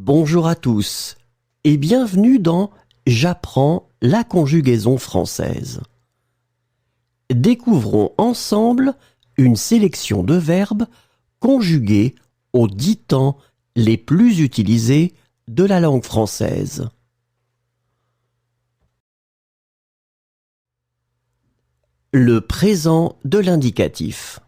Bonjour à tous et bienvenue dans J'apprends la conjugaison française. Découvrons ensemble une sélection de verbes conjugués aux 10 temps les plus utilisés de la langue française. Le présent de l'indicatif.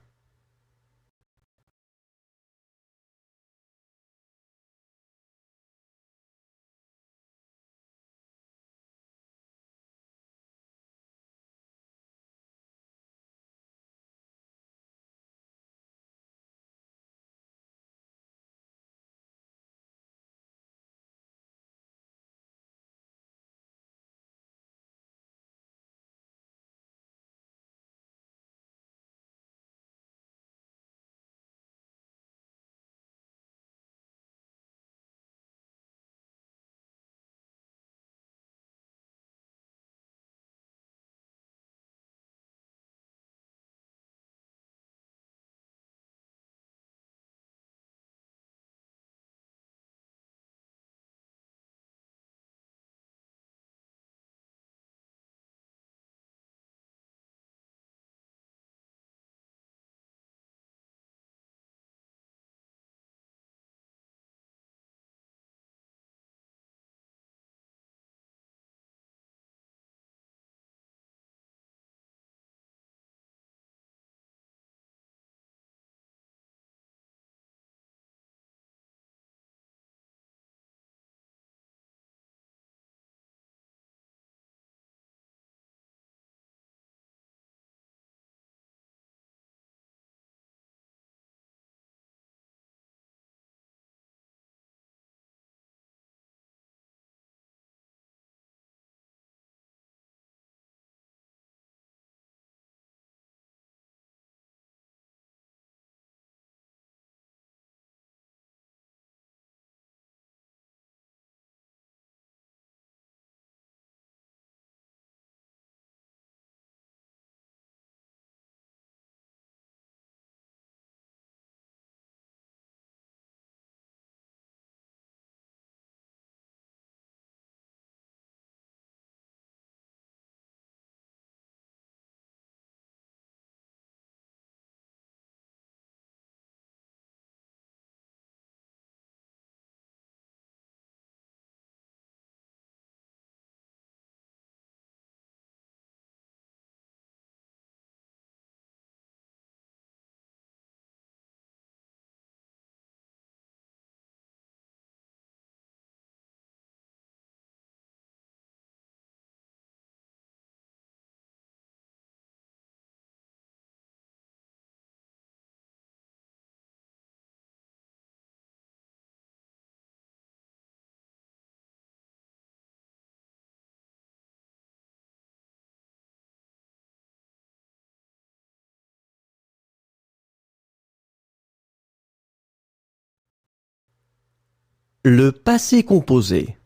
Le passé composé.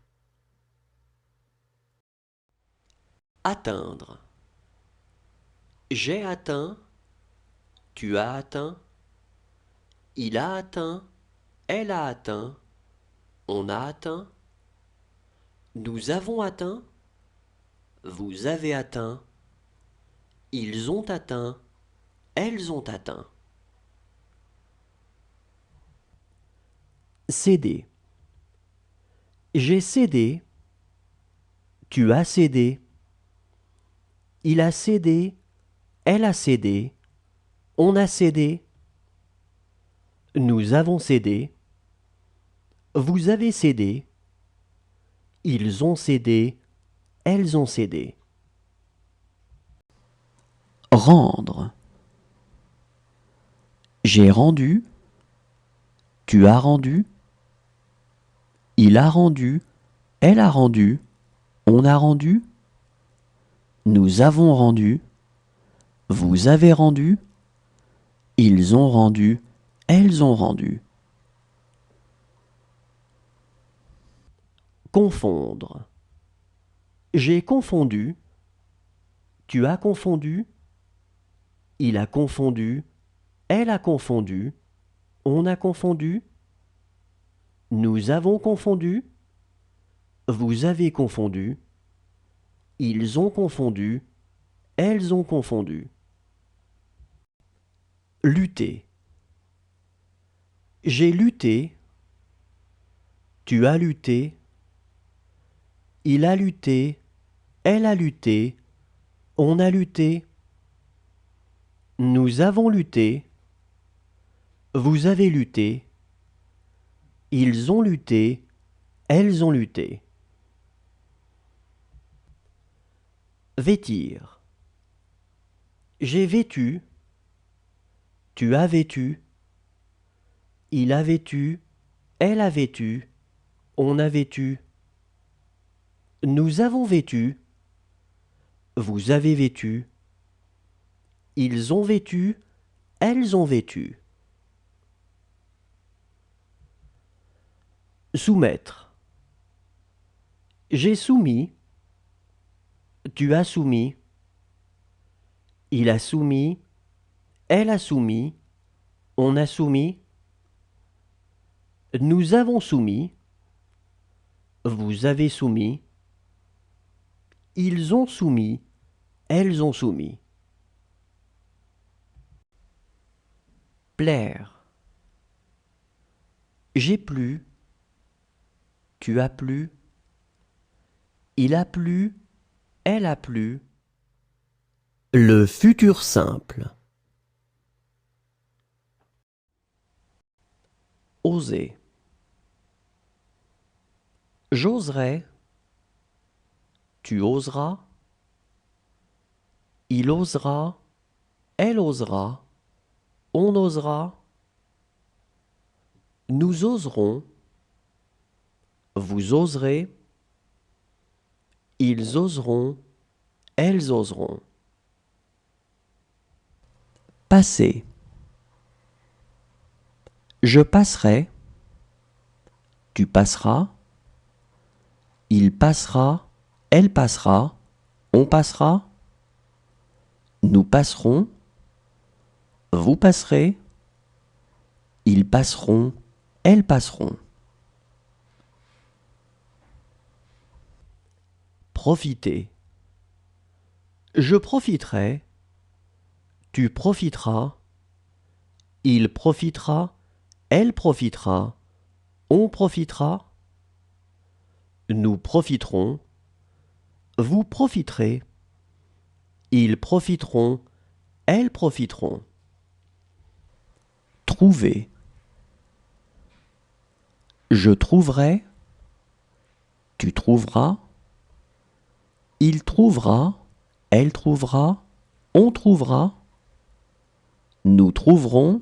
Atteindre. J'ai atteint, tu as atteint, il a atteint, elle a atteint, on a atteint, nous avons atteint, vous avez atteint, ils ont atteint, elles ont atteint. Céder. J'ai cédé, tu as cédé, il a cédé, elle a cédé, on a cédé, nous avons cédé, vous avez cédé, ils ont cédé, elles ont cédé. Rendre. J'ai rendu, tu as rendu, il a rendu, elle a rendu, on a rendu, nous avons rendu, vous avez rendu, ils ont rendu, elles ont rendu. Confondre. J'ai confondu, tu as confondu, il a confondu, elle a confondu, on a confondu, Nous avons confondu. Vous avez confondu. Ils ont confondu. Elles ont confondu. Lutter. J'ai lutté. Tu as lutté. Il a lutté. Elle a lutté. On a lutté. Nous avons lutté. Vous avez lutté. Ils ont lutté. Elles ont lutté. Vêtir. J'ai vêtu. Tu as vêtu. Il a vêtu. Elle a vêtu. On a vêtu. Nous avons vêtu. Vous avez vêtu. Ils ont vêtu. Elles ont vêtu. Soumettre. J'ai soumis. Tu as soumis. Il a soumis. Elle a soumis. On a soumis. Nous avons soumis. Vous avez soumis. Ils ont soumis. Elles ont soumis. Plaire. J'ai plu. Tu as plu. Il a plu. Elle a plu. Le futur simple. Oser. J'oserai. Tu oseras. Il osera. Elle osera. On osera. Nous oserons. Vous oserez. Ils oseront. Elles oseront. Passer. Je passerai. Tu passeras. Il passera. Elle passera. On passera. Nous passerons. Vous passerez. Ils passeront. Elles passeront. Profiter. Je profiterai. Tu profiteras. Il profitera. Elle profitera. On profitera. Nous profiterons. Vous profiterez. Ils profiteront. Elles profiteront. Trouver. Je trouverai. Tu trouveras. Il trouvera. Elle trouvera. On trouvera. Nous trouverons.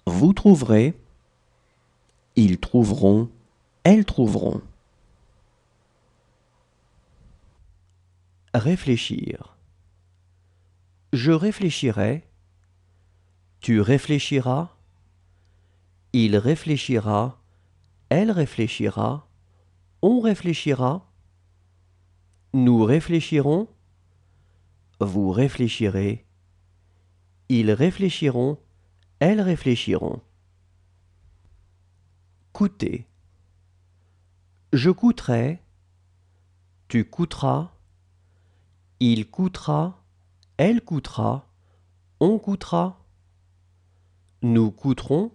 Vous trouverez. Ils trouveront. Elles trouveront. Réfléchir. Je réfléchirai. Tu réfléchiras. Il réfléchira. Elle réfléchira. On réfléchira. Nous réfléchirons. Vous réfléchirez. Ils réfléchiront. Elles réfléchiront. Coûter. Je coûterai. Tu coûteras. Il coûtera. Elle coûtera. On coûtera. Nous coûterons.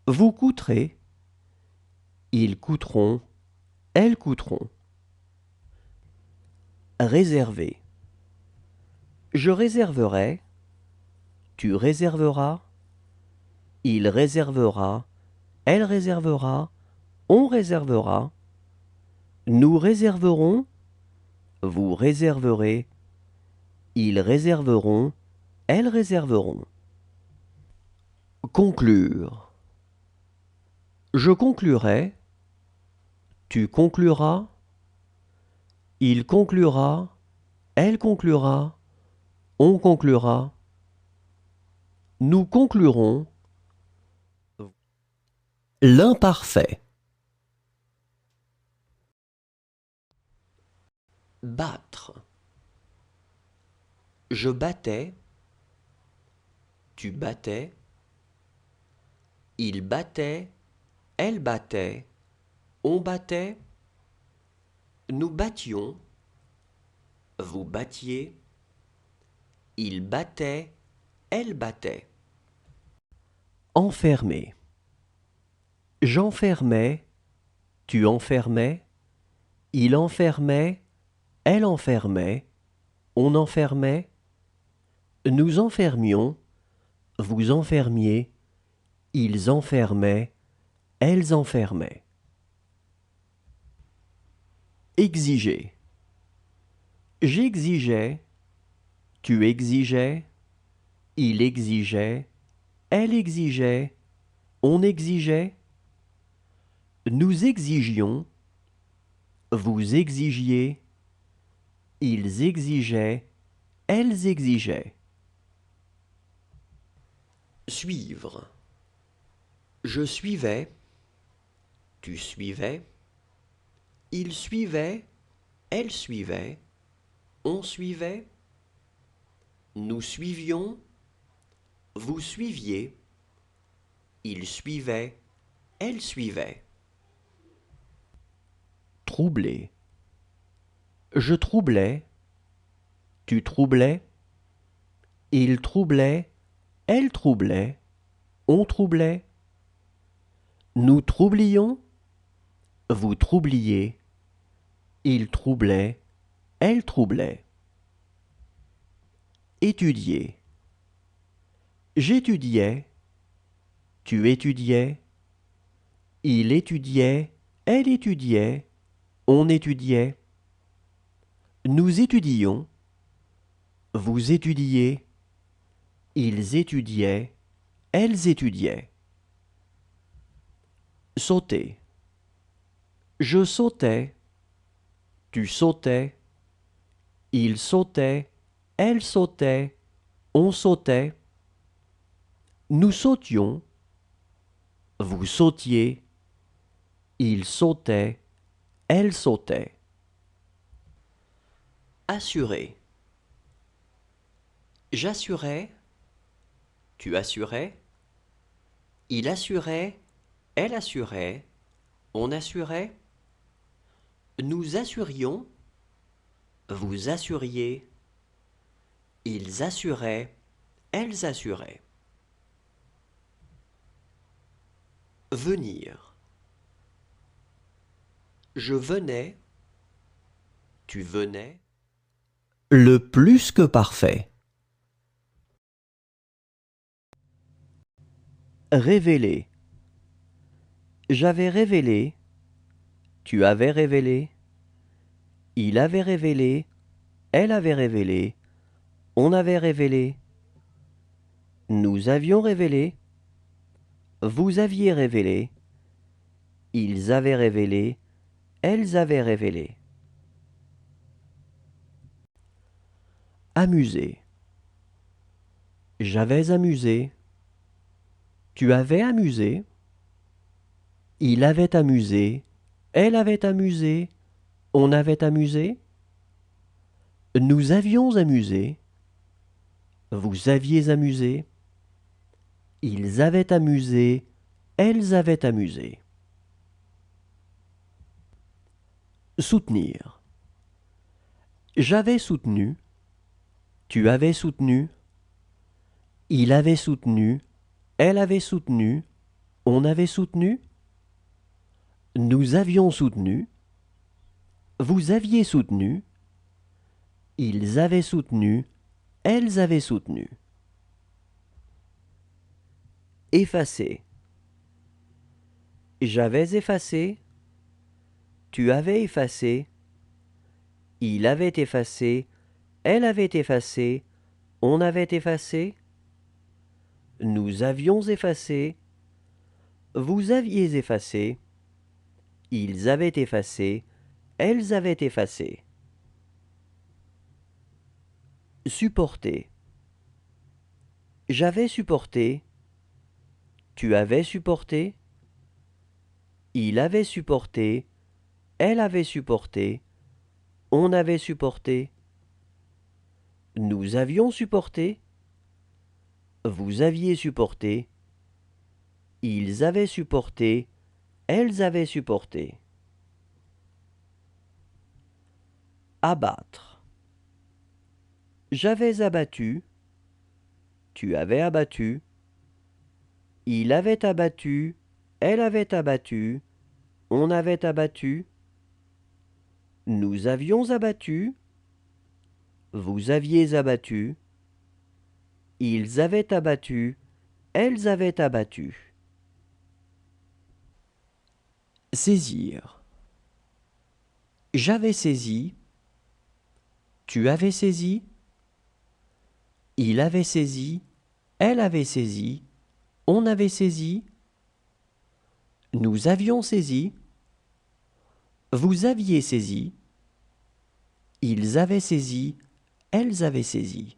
Vous coûterez. Ils coûteront. Elles coûteront. Réserver. Je réserverai. Tu réserveras. Il réservera. Elle réservera. On réservera. Nous réserverons. Vous réserverez. Ils réserveront. Elles réserveront. Conclure. Je conclurai. Tu concluras. Il conclura. Elle conclura. On conclura. Nous conclurons. L'imparfait. Battre. Je battais. Tu battais. Il battait. Elle battait, on battait, nous battions, vous battiez, il battait, elle battait. Enfermer. J'enfermais, tu enfermais, il enfermait, elle enfermait, on enfermait, nous enfermions, vous enfermiez, ils enfermaient, elles enfermaient. Exiger. J'exigeais, tu exigeais, il exigeait, elle exigeait, on exigeait, nous exigions, vous exigiez, ils exigeaient, elles exigeaient. Suivre. Je suivais, tu suivais, il suivait, elle suivait, on suivait, nous suivions, vous suiviez, il suivait, elle suivait. Troubler. Je troublais, tu troublais, il troublait, elle troublait, on troublait, nous troublions, vous troubliez, il troublait, elle troublait. Étudier. J'étudiais, tu étudiais, il étudiait, elle étudiait, on étudiait, nous étudions, vous étudiez, ils étudiaient, elles étudiaient. Sauter. Je sautais, tu sautais, il sautait, elle sautait, on sautait, nous sautions, vous sautiez, il sautait, elle sautait. Assurer. J'assurais, tu assurais, il assurait, elle assurait, on assurait, nous assurions, vous assuriez, ils assuraient, elles assuraient. Venir. Je venais, tu venais, Le plus que parfait. Révéler. J'avais révélé, tu avais révélé, il avait révélé, elle avait révélé, on avait révélé, nous avions révélé, vous aviez révélé, ils avaient révélé, elles avaient révélé. Amuser. J'avais amusé, tu avais amusé, il avait amusé, elle avait amusé, on avait amusé, nous avions amusé, vous aviez amusé, ils avaient amusé, elles avaient amusé. Soutenir. J'avais soutenu, tu avais soutenu, il avait soutenu, elle avait soutenu, on avait soutenu, nous avions soutenu, vous aviez soutenu, ils avaient soutenu, elles avaient soutenu. Effacer. J'avais effacé, tu avais effacé, il avait effacé, elle avait effacé, on avait effacé, nous avions effacé, vous aviez effacé, ils avaient effacé, elles avaient effacé. Supporter. J'avais supporté, tu avais supporté, il avait supporté, elle avait supporté, on avait supporté, nous avions supporté, vous aviez supporté, ils avaient supporté, elles avaient supporté. Abattre. J'avais abattu, tu avais abattu, il avait abattu, elle avait abattu, on avait abattu, nous avions abattu, vous aviez abattu, ils avaient abattu, elles avaient abattu. Saisir. J'avais saisi, tu avais saisi, il avait saisi, elle avait saisi, on avait saisi, nous avions saisi, vous aviez saisi, ils avaient saisi, elles avaient saisi.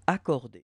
Accorder.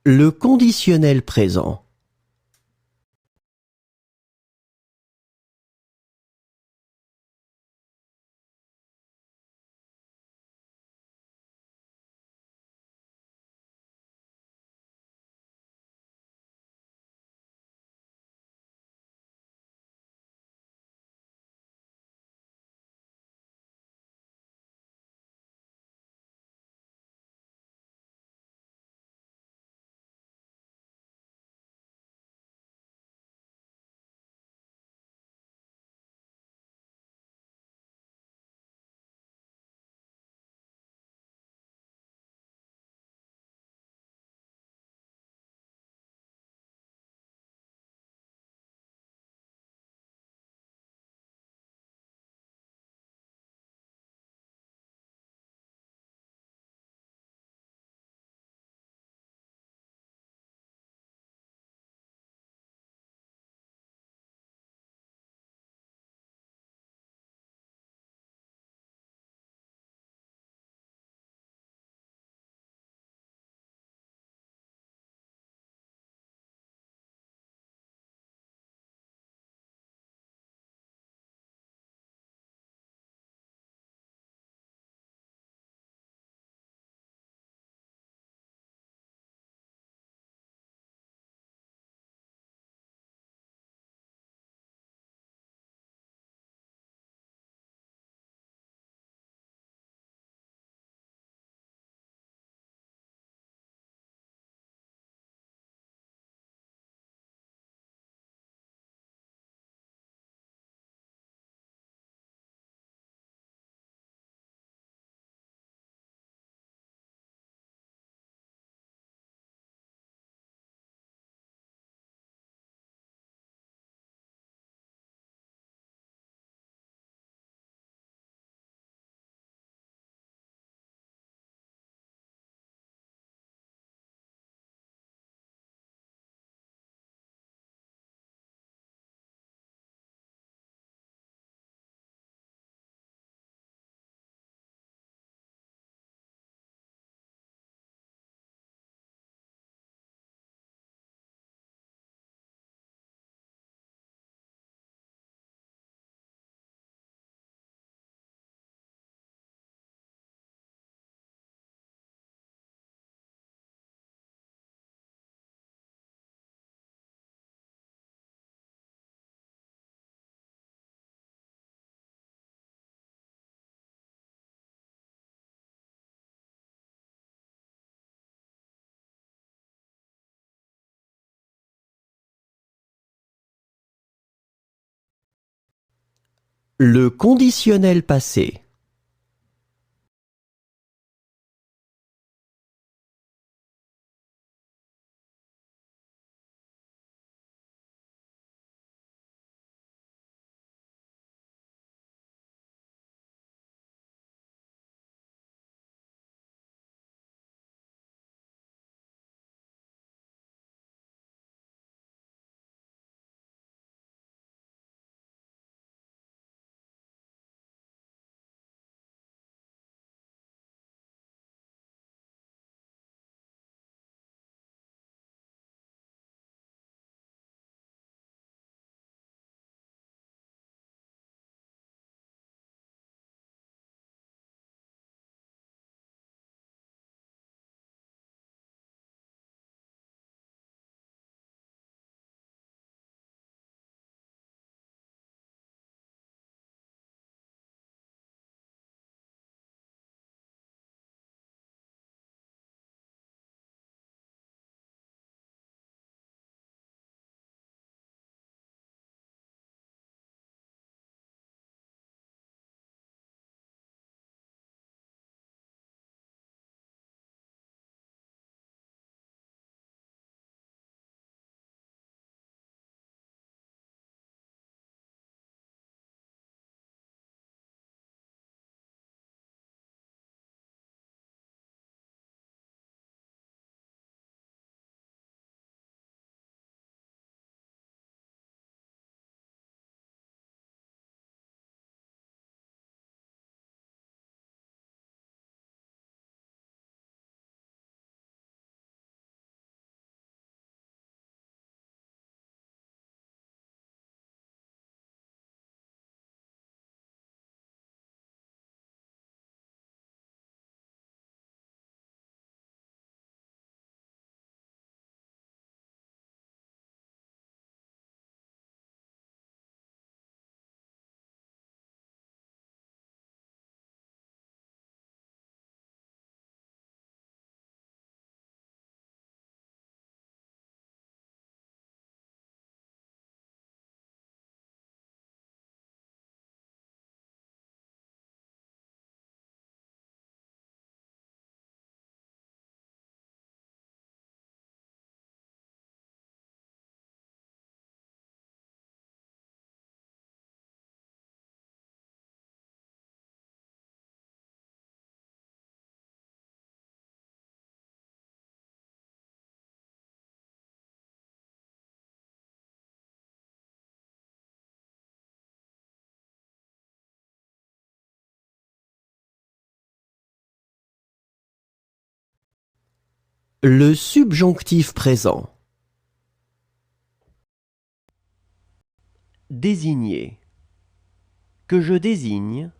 Le conditionnel présent. Le conditionnel passé. Le subjonctif présent. Désigner. Que je désigne,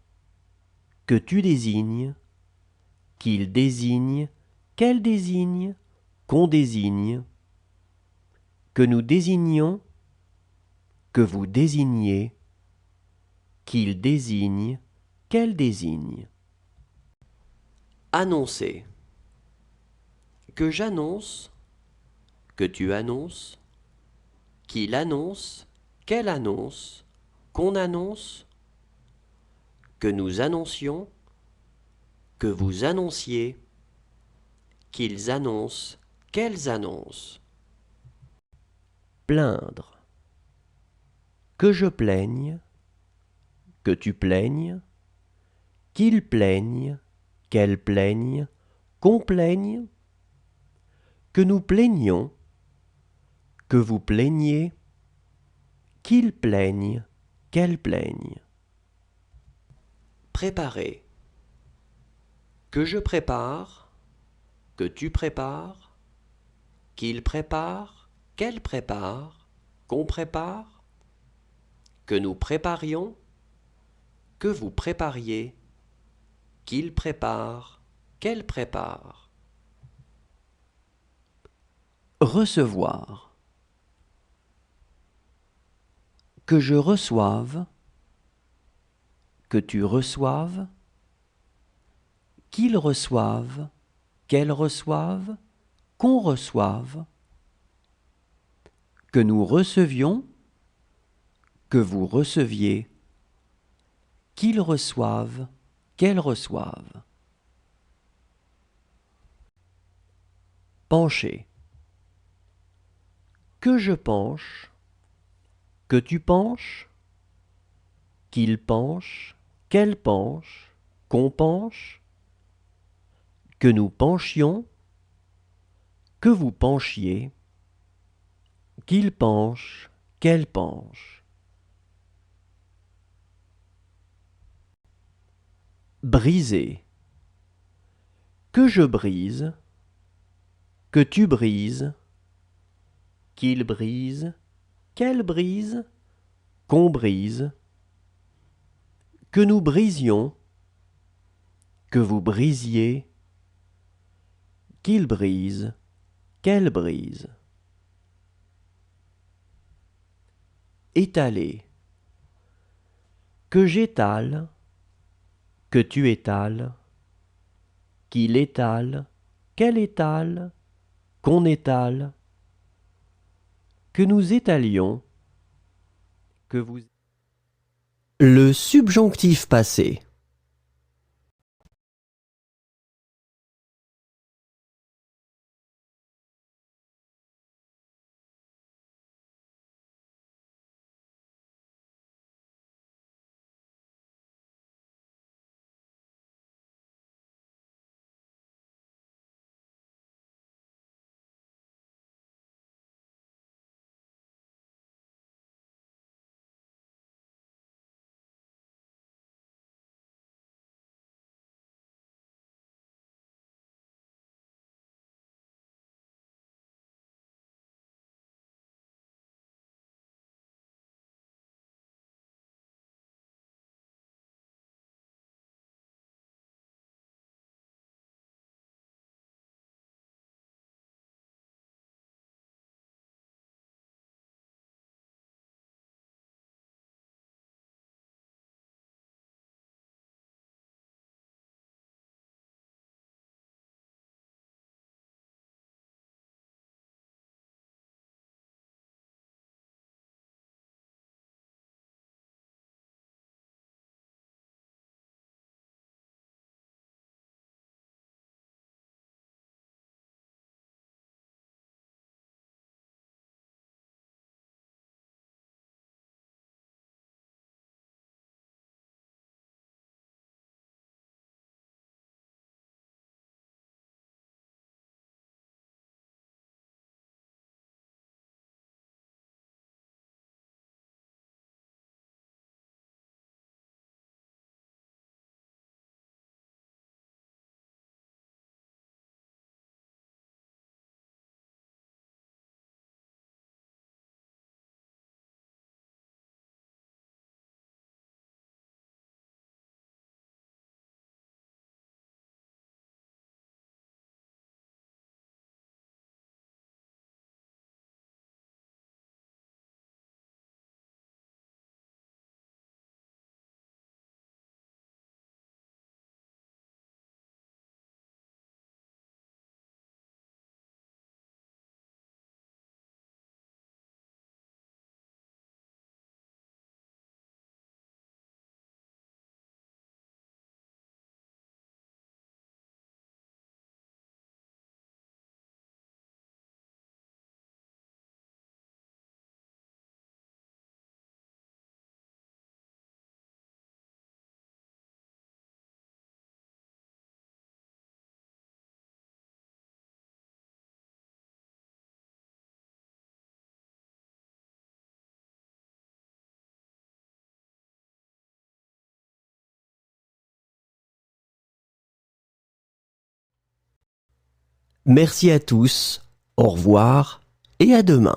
que tu désignes, qu'il désigne, qu'elle désigne, qu'on désigne, que nous désignions, que vous désigniez, qu'il désigne, qu'elle désigne. Annoncer. Que j'annonce, que tu annonces, qu'il annonce, qu'elle annonce, qu'on annonce, que nous annoncions, que vous annonciez, qu'ils annoncent, qu'elles annoncent. Plaindre. Que je plaigne, que tu plaignes, qu'ils plaignent, qu'elles plaignent, qu'on plaigne, que nous plaignions, que vous plaigniez, qu'ils plaignent, qu'elles plaignent. Préparer. Que je prépare, que tu prépares, qu'il prépare, qu'elle prépare, qu'on prépare, que nous préparions, que vous prépariez, qu'il prépare, qu'elle prépare. Recevoir. Que je reçoive, que tu reçoives, qu'ils reçoivent, qu'elles reçoivent, qu'on reçoive, que nous recevions, que vous receviez, qu'ils reçoivent, qu'elles reçoivent. Pencher. Que je penche, que tu penches, qu'il penche, qu'elle penche, qu'on penche, que nous penchions, que vous penchiez, qu'il penche, qu'elle penche. Briser. Que je brise, que tu brises, qu'il brise, qu'elle brise, qu'on brise, que nous brisions, que vous brisiez, qu'il brise, qu'elle brise. Étaler. Que j'étale, que tu étales, qu'il étale, qu'elle étale, qu'on étale, que nous étalions, que vous... Le subjonctif passé. Merci à tous, au revoir et à demain.